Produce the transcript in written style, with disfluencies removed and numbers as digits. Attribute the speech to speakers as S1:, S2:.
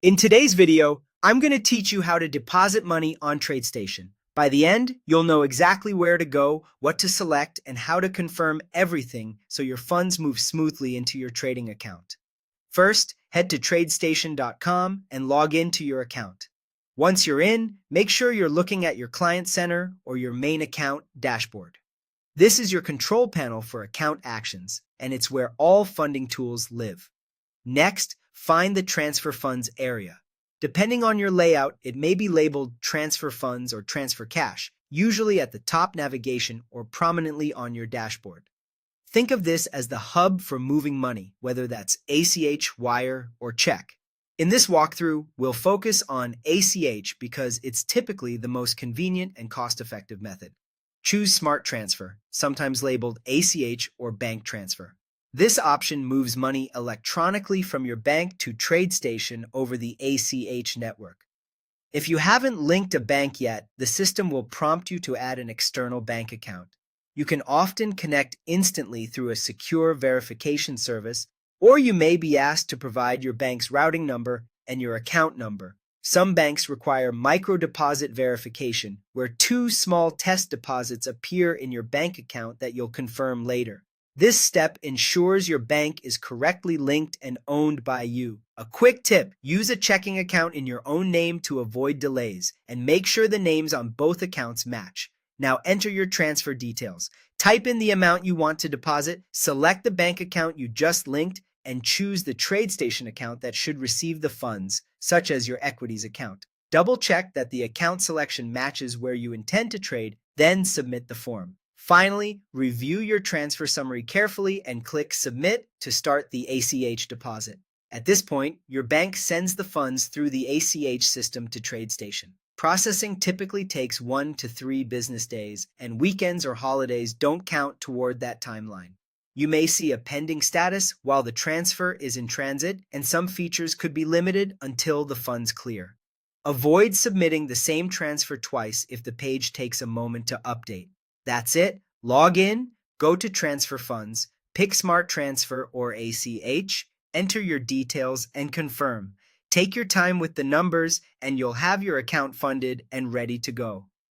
S1: In today's video, I'm going to teach you how to deposit money on Tradestation. By the end, you'll know exactly where to go, what to select, and how to confirm everything so your funds move smoothly into your trading account. First, head to tradestation.com and log into your account. Once you're in, make sure you're looking at your Client Center or your main account dashboard. This is your control panel for account actions, and it's where all funding tools live. Next, find the Transfer Funds area. Depending on your layout, it may be labeled Transfer Funds or Transfer Cash, usually at the top navigation or prominently on your dashboard. Think of this as the hub for moving money, whether that's ACH, wire, or check. In this walkthrough, we'll focus on ACH because it's typically the most convenient and cost-effective method. Choose Smart Transfer, sometimes labeled ACH or Bank Transfer. This option moves money electronically from your bank to Tradestation over the ACH network. If you haven't linked a bank yet, the system will prompt you to add an external bank account. You can often connect instantly through a secure verification service, or you may be asked to provide your bank's routing number and your account number. Some banks require micro-deposit verification, where 2 small test deposits appear in your bank account that you'll confirm later. This step ensures your bank is correctly linked and owned by you. A quick tip: use a checking account in your own name to avoid delays, and make sure the names on both accounts match. Now enter your transfer details. Type in the amount you want to deposit, select the bank account you just linked, and choose the Tradestation account that should receive the funds, such as your equities account. Double-check that the account selection matches where you intend to trade, then submit the form. Finally, review your transfer summary carefully and click Submit to start the ACH deposit. At this point, your bank sends the funds through the ACH system to Tradestation. Processing typically takes 1 to 3 business days, and weekends or holidays don't count toward that timeline. You may see a pending status while the transfer is in transit, and some features could be limited until the funds clear. Avoid submitting the same transfer twice if the page takes a moment to update. That's it. Log in, go to Transfer Funds, pick Smart Transfer or ACH, enter your details, and confirm. Take your time with the numbers, and you'll have your account funded and ready to go.